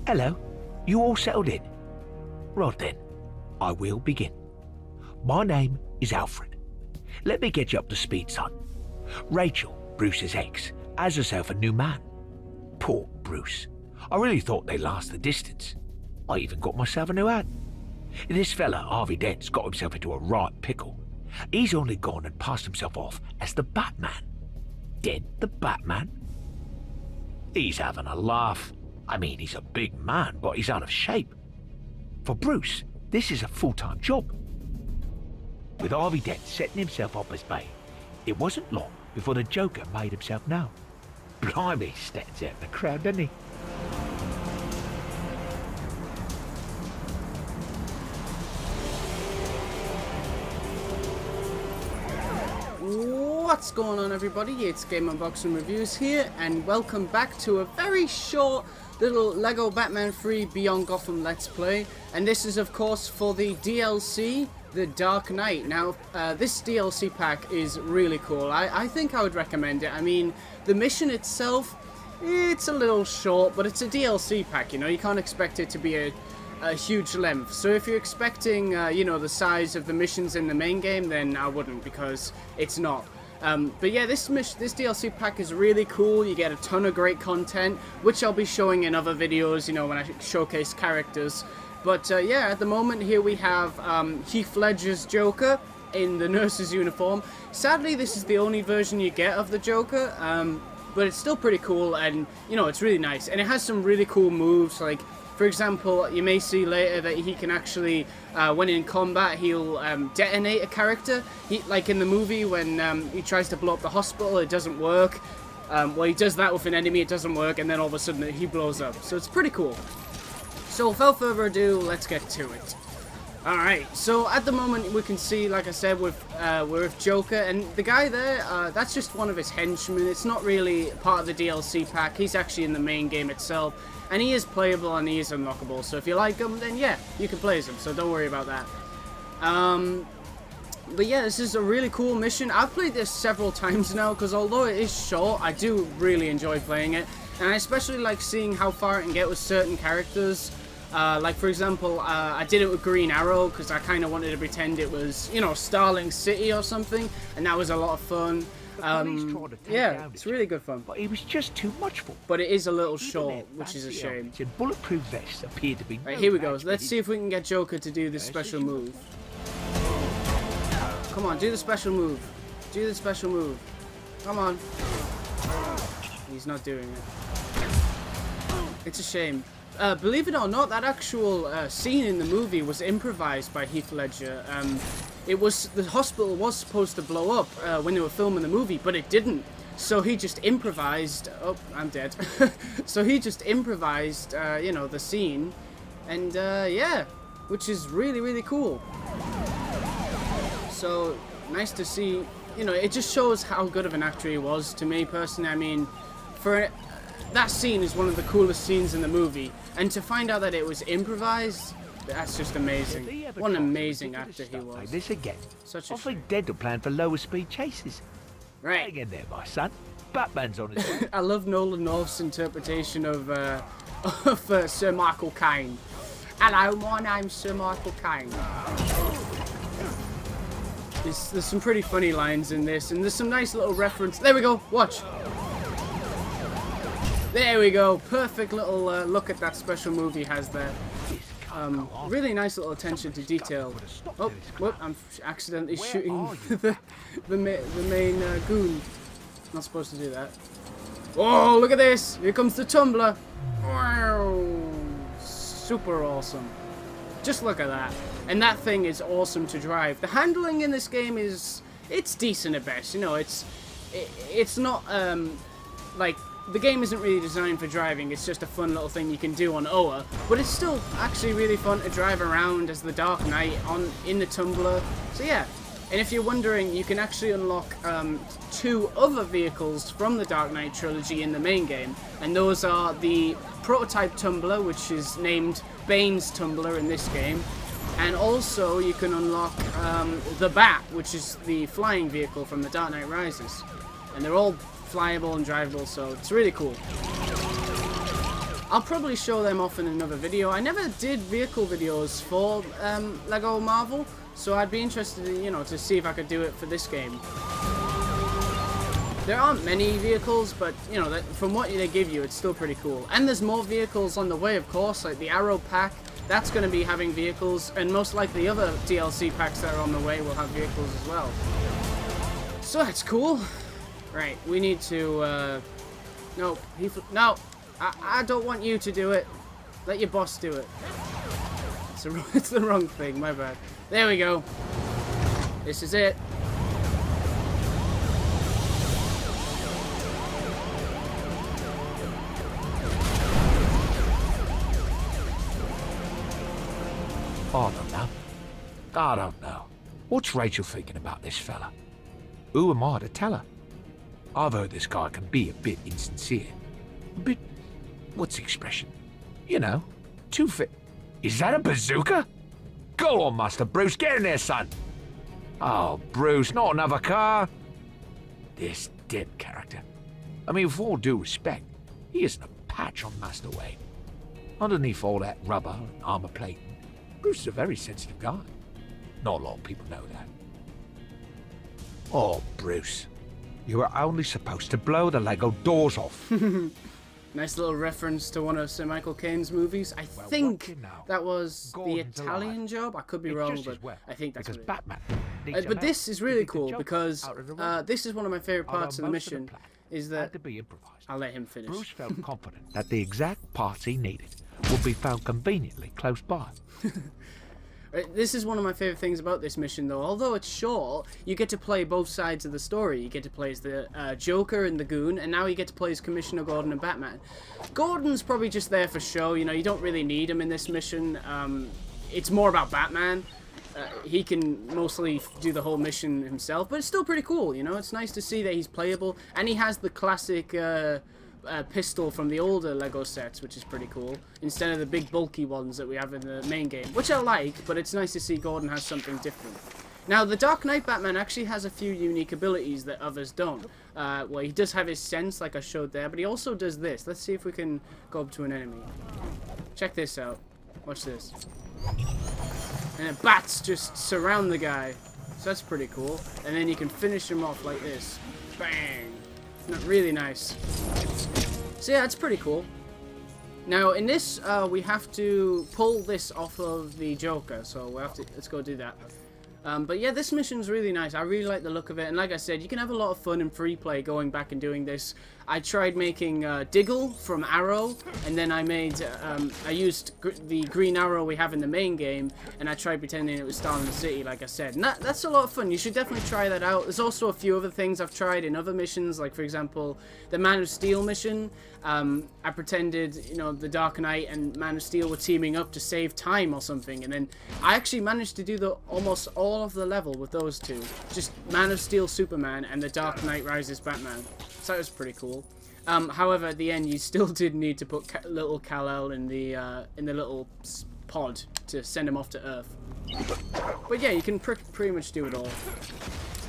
Hello, you all settled in? Right then, I will begin. My name is Alfred. Let me get you up to speed, son. Rachel, Bruce's ex, has herself a new man. Poor Bruce. I really thought they'd last the distance. I even got myself a new hat. This fella, Harvey Dent's got himself into a right pickle. He's only gone and passed himself off as the Batman. Dent the Batman? He's having a laugh. I mean, he's a big man, but he's out of shape. For Bruce, this is a full-time job. With Harvey Dent setting himself up as Bane, it wasn't long before the Joker made himself known. Blimey, he stands out in the crowd, doesn't he? What's going on, everybody? It's GameUnboxingReviews here, and welcome back to a very short little Lego Batman 3 Beyond Gotham Let's Play. And this is, of course, for the DLC, the Dark Knight. Now, this DLC pack is really cool. I think I would recommend it. I mean, the mission itself, it's a little short, but it's a DLC pack, you know? You can't expect it to be a huge length. So if you're expecting, you know, the size of the missions in the main game, then I wouldn't, because it's not. But yeah, this DLC pack is really cool. You get a ton of great content, which I'll be showing in other videos, you know, when I showcase characters. But yeah, at the moment here we have Heath Ledger's Joker in the nurse's uniform. Sadly, this is the only version you get of the Joker, but it's still pretty cool, and, you know, it's really nice. And it has some really cool moves, like, for example, you may see later that he can actually, when in combat, he'll detonate a character. Like in the movie, when he tries to blow up the hospital, it doesn't work. Well, he does that with an enemy, it doesn't work, and then all of a sudden he blows up. So it's pretty cool. So without further ado, let's get to it. Alright, so at the moment we can see, like I said, we're with Joker, and the guy there, that's just one of his henchmen. It's not really part of the DLC pack. He's actually in the main game itself. And he is playable and he is unlockable, so if you like him, then yeah, you can play as him, so don't worry about that. But yeah, this is a really cool mission. I've played this several times now, because although it is short, I do really enjoy playing it. And I especially like seeing how far I can get with certain characters. Like, for example, I did it with Green Arrow, because I kind of wanted to pretend it was, you know, Starling City or something, and that was a lot of fun. Yeah, it's really good fun. But it was just too much for him. But it is a little short, which is a shame. Bulletproof vests appeared to be. Right, here we go. Let's see if we can get Joker to do this special move. Come on, do the special move. Do the special move. Come on. He's not doing it. It's a shame. Believe it or not, that actual scene in the movie was improvised by Heath Ledger. The hospital was supposed to blow up when they were filming the movie, but it didn't. So he just improvised. Oh, I'm dead. So he just improvised, you know, the scene, and yeah, which is really, really cool. So nice to see. You know, it just shows how good of an actor he was. To me personally, I mean, that scene is one of the coolest scenes in the movie, and to find out that it was improvised, that's just amazing. What an amazing actor he was. Like this again. Such a I think shame. Dead will plan for lower speed chases. Right. Hang in there, my son. Batman's on his way. I love Nolan North's interpretation of Sir Michael Caine. Hello, my name's Sir Michael Caine. There's some pretty funny lines in this, and there's some nice little reference. There we go. Watch. There we go. Perfect little look at that special move he has there. Really nice little attention to detail. Oh, whoop, I'm accidentally shooting the main goon. Not supposed to do that. Oh, look at this. Here comes the tumbler. Wow. Super awesome. Just look at that. And that thing is awesome to drive. The handling in this game it's decent at best. You know, it's not, like, the game isn't really designed for driving. It's just a fun little thing you can do on OA, but it's still actually really fun to drive around as the Dark Knight in the tumbler. So yeah, and if you're wondering, you can actually unlock 2 other vehicles from the Dark Knight Trilogy in the main game, and those are the prototype tumbler, which is named Bane's Tumbler in this game, and also you can unlock the Bat, which is the flying vehicle from the Dark Knight Rises, and they're all flyable and drivable, so it's really cool. I'll probably show them off in another video. I never did vehicle videos for Lego Marvel, so I'd be interested in, you know, to see if I could do it for this game. There aren't many vehicles, but, you know, from what they give you, it's still pretty cool. And there's more vehicles on the way, of course, like the Arrow pack. That's going to be having vehicles, and most likely other DLC packs that are on the way will have vehicles as well. So that's cool. Right, we need to, no, no, I don't want you to do it. Let your boss do it. It's the wrong thing, my bad. There we go. This is it. I don't know. What's Rachel thinking about this fella? Who am I to tell her? I've heard this guy can be a bit insincere. A bit... what's the expression? You know, too fit. Is that a bazooka? Go on, Master Bruce, get in there, son! Oh, Bruce, not another car? This Dip character. I mean, with all due respect, he isn't a patch on Master Wayne. Underneath all that rubber and armor plating, Bruce is a very sensitive guy. Not a lot of people know that. Oh, Bruce, you were only supposed to blow the Lego doors off. Nice little reference to one of Sir Michael Caine's movies. I think that was Gordon's the Italian Job. I could be wrong, but I think that's because what Batman. but this is really cool because this is one of my favorite parts of the mission. Is that to be improvised. I'll let him finish. Bruce felt confident that the exact parts he needed would be found conveniently close by. This is one of my favorite things about this mission, though. Although it's short, you get to play both sides of the story. You get to play as the Joker and the Goon, and now you get to play as Commissioner Gordon and Batman. Gordon's probably just there for show. You know, you don't really need him in this mission. It's more about Batman. He can mostly do the whole mission himself, but it's still pretty cool. You know, it's nice to see that he's playable, and he has the classic pistol from the older Lego sets, which is pretty cool, instead of the big bulky ones that we have in the main game, which I like, but it's nice to see Gordon has something different. Now, the Dark Knight Batman actually has a few unique abilities that others don't. Well, he does have his sense, like I showed there, but he also does this. Let's see if we can go up to an enemy. Check this out. Watch this. And the bats just surround the guy. So that's pretty cool. And then you can finish him off like this. Bang! Really nice. So yeah, it's pretty cool. Now in this, we have to pull this off of the Joker, so we'll have to, let's go do that. But yeah, this mission's really nice. I really like the look of it, and like I said, you can have a lot of fun in free play going back and doing this. I tried making Diggle from Arrow, and then I made, I used the green arrow we have in the main game, and I tried pretending it was Star in the City, like I said. And that's a lot of fun. You should definitely try that out. There's also a few other things I've tried in other missions, like for example, the Man of Steel mission. I pretended, you know, the Dark Knight and Man of Steel were teaming up to save time or something, and then I actually managed to do almost all of the level with those two. Just Man of Steel Superman and the Dark Knight Rises Batman. So that was pretty cool. However, at the end, you still did need to put little Kal-El in the little pod to send him off to Earth. But yeah, you can pretty much do it all.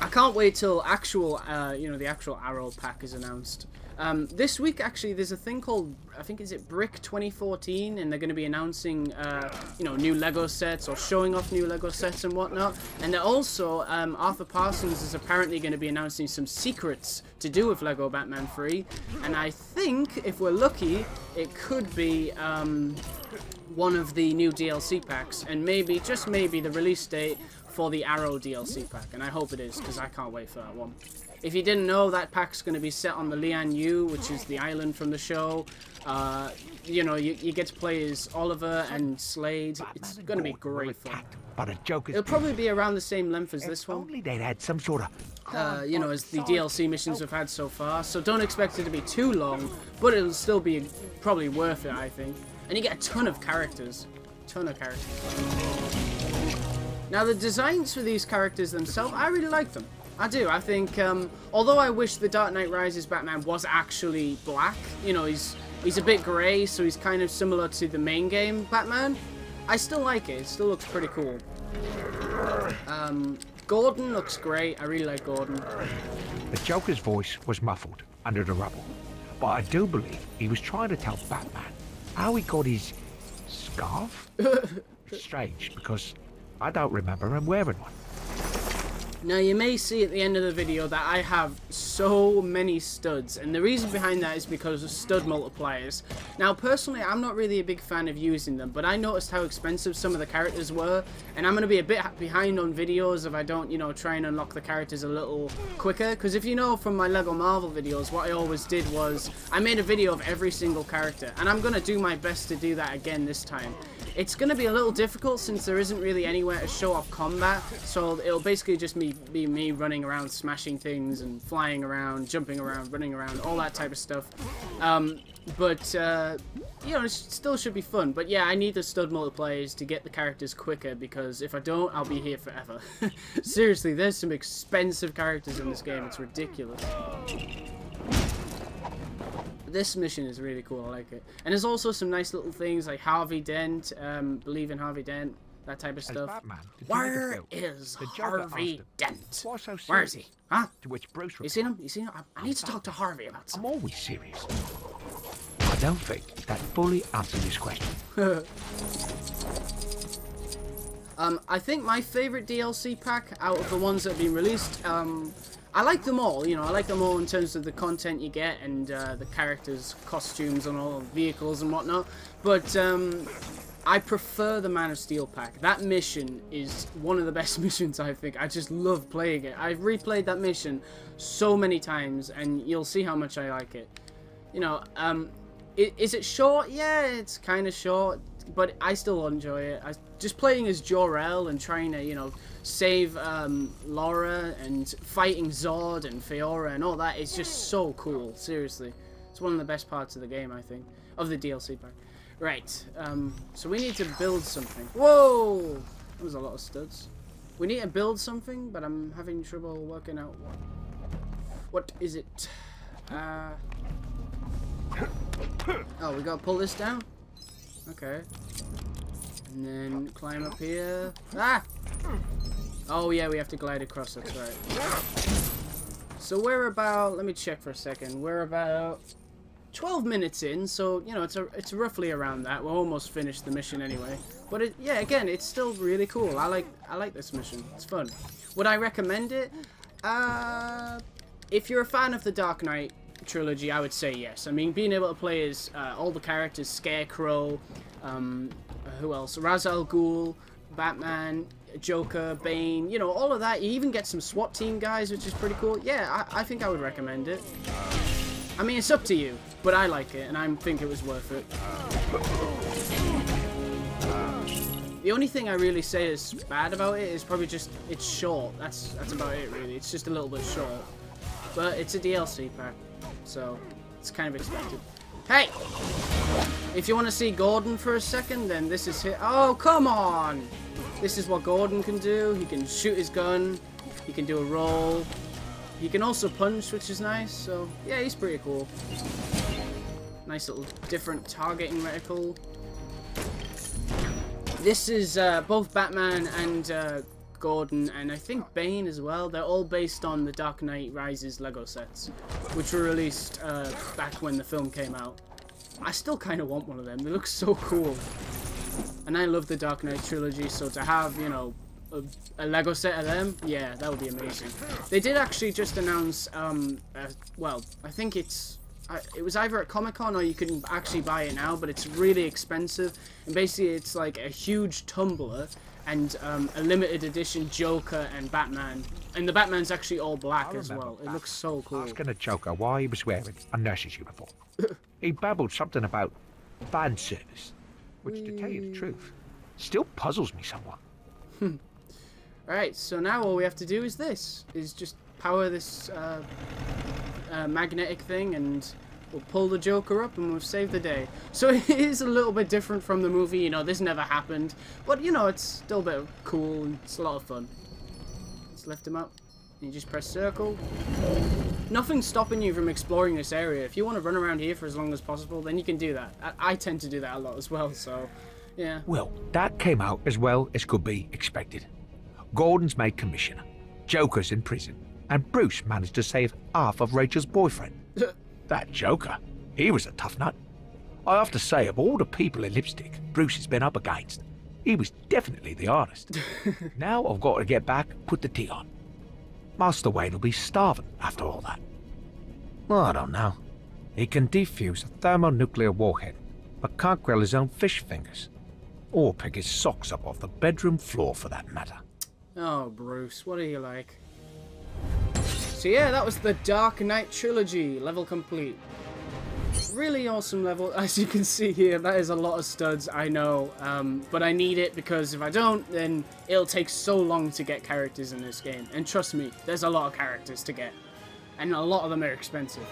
I can't wait till actual, you know, the actual Arrow pack is announced. This week, actually, there's a thing called, I think, is it Brick 2014, and they're going to be announcing, you know, new Lego sets or showing off new Lego sets and whatnot. And they're also, Arthur Parsons is apparently going to be announcing some secrets to do with Lego Batman 3. And I think, if we're lucky, it could be one of the new DLC packs, and maybe, just maybe, the release date for the Arrow DLC pack. And I hope it is, because I can't wait for that one. If you didn't know, that pack's going to be set on the Lian Yu, which is the island from the show. You know, you get to play as Oliver and Slade. It's going to be great fun. But a joke is It'll probably be around the same length as this one. Only they'd had some sort of, you know, as the DLC missions we've had so far. So don't expect it to be too long, but it'll still be probably worth it, I think. And you get a ton of characters. Now, the designs for these characters themselves, I really like them. I do. I think, although I wish the Dark Knight Rises Batman was actually black, you know, he's a bit grey, so he's kind of similar to the main game Batman. I still like it. It still looks pretty cool. Gordon looks great. I really like Gordon. The Joker's voice was muffled under the rubble, but I do believe he was trying to tell Batman how he got his scarf? Strange, because I don't remember him wearing one. Now you may see at the end of the video that I have so many studs, and the reason behind that is because of stud multipliers. Now personally I'm not really a big fan of using them, but I noticed how expensive some of the characters were, and I'm going to be a bit behind on videos if I don't, you know, try and unlock the characters a little quicker, because if you know from my Lego Marvel videos, what I always did was I made a video of every single character, and I'm going to do my best to do that again this time. It's going to be a little difficult since there isn't really anywhere to show off combat, so it'll basically just be me running around, smashing things, and flying around, jumping around, running around, all that type of stuff. You know, it still should be fun. But yeah, I need the stud multipliers to get the characters quicker, because if I don't, I'll be here forever. Seriously, there's some expensive characters in this game, it's ridiculous. This mission is really cool, I like it. And there's also some nice little things like Harvey Dent, believe in Harvey Dent, that type of stuff. Batman, Where is Harvey Dent? Where is he? Huh? To which Bruce You seen him? You seen him? I need to talk to Harvey about I'm something. always serious. I don't think that fully answers this question. I think my favorite DLC pack out of the ones that have been released, I like them all, you know, I like them all in terms of the content you get and the characters, costumes and all, vehicles and whatnot, but I prefer the Man of Steel pack. That mission is one of the best missions, I think. I just love playing it. I've replayed that mission so many times, and you'll see how much I like it. You know, is it short? Yeah, it's kind of short, but I still enjoy it. Just playing as Jor-El and trying to, you know, save Laura and fighting Zod and Fiora and all that is just so cool. Seriously, it's one of the best parts of the game, I think, of the DLC pack. Right, so we need to build something. Whoa, that was a lot of studs. We need to build something, but I'm having trouble working out what. What is it? Oh, we gotta pull this down? Okay. And then climb up here. Ah! Oh yeah, we have to glide across, that's right. So we're about, let me check for a second, we're about 12 minutes in, so, you know, it's roughly around that. We're almost finished the mission anyway. But yeah, again, it's still really cool. I like this mission. It's fun. Would I recommend it? If you're a fan of the Dark Knight Trilogy, I would say yes. I mean, being able to play as all the characters, Scarecrow, who else? Ra's al Ghul, Batman, Joker, Bane, you know, all of that. You even get some SWAT team guys, which is pretty cool. Yeah, I think I would recommend it. I mean, it's up to you, but I like it, and I think it was worth it. The only thing I really say is bad about it is probably just it's short. That's about it, really. It's just a little bit short. But it's a DLC pack, so it's kind of expected. Hey! If you want to see Gordon for a second, then this is it. Oh, come on! This is what Gordon can do. He can shoot his gun. He can do a roll. He can also punch, which is nice. So, yeah, he's pretty cool. Nice little different targeting reticle. This is both Batman and Gordon, and I think Bane as well. They're all based on the Dark Knight Rises Lego sets, which were released back when the film came out. I still kind of want one of them. They look so cool. And I love the Dark Knight Trilogy, so to have, you know, a Lego set of them, yeah, that would be amazing. They did actually just announce, well, I think it was either at Comic-Con or you can actually buy it now, but it's really expensive. And basically it's like a huge tumbler and a limited edition Joker and Batman. And the Batman's actually all black as well. It looks so cool. Asking a Joker why he was wearing a nurse's uniform. He babbled something about fan service, which, to tell you the truth, still puzzles me somewhat. Alright, so now all we have to do is this. Is just power this magnetic thing and we'll pull the Joker up and we'll save the day. So it is a little bit different from the movie, you know, this never happened. But, you know, it's still a bit cool and it's a lot of fun. Let's lift him up. And you just press circle. Nothing's stopping you from exploring this area. If you want to run around here for as long as possible, then you can do that. I tend to do that a lot as well, so, yeah. Well, that came out as well as could be expected. Gordon's made commissioner, Joker's in prison, and Bruce managed to save half of Rachel's boyfriend. That Joker, he was a tough nut. I have to say, of all the people in lipstick Bruce has been up against, he was definitely the hardest. Now I've got to get back and put the tea on. Master Wayne will be starving after all that. Well, I don't know. He can defuse a thermonuclear warhead, but can't grill his own fish fingers. Or pick his socks up off the bedroom floor, for that matter. Oh, Bruce, what are you like? So yeah, that was the Dark Knight Trilogy, level complete. Really awesome level. As you can see here, that is a lot of studs, I know, but I need it because if I don't, then it'll take so long to get characters in this game. And trust me, there's a lot of characters to get, and a lot of them are expensive.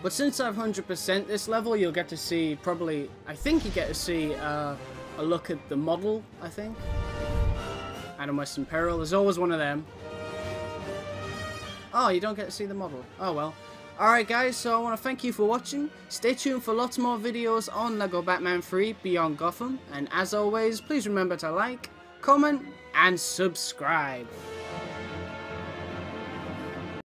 But since I've 100% this level, you'll get to see probably, I think you get to see a look at the model, I think. Adam West in Peril, there's always one of them. Oh, you don't get to see the model. Oh well. Alright guys, so I want to thank you for watching. Stay tuned for lots more videos on LEGO Batman 3 Beyond Gotham. And as always, please remember to like, comment, and subscribe.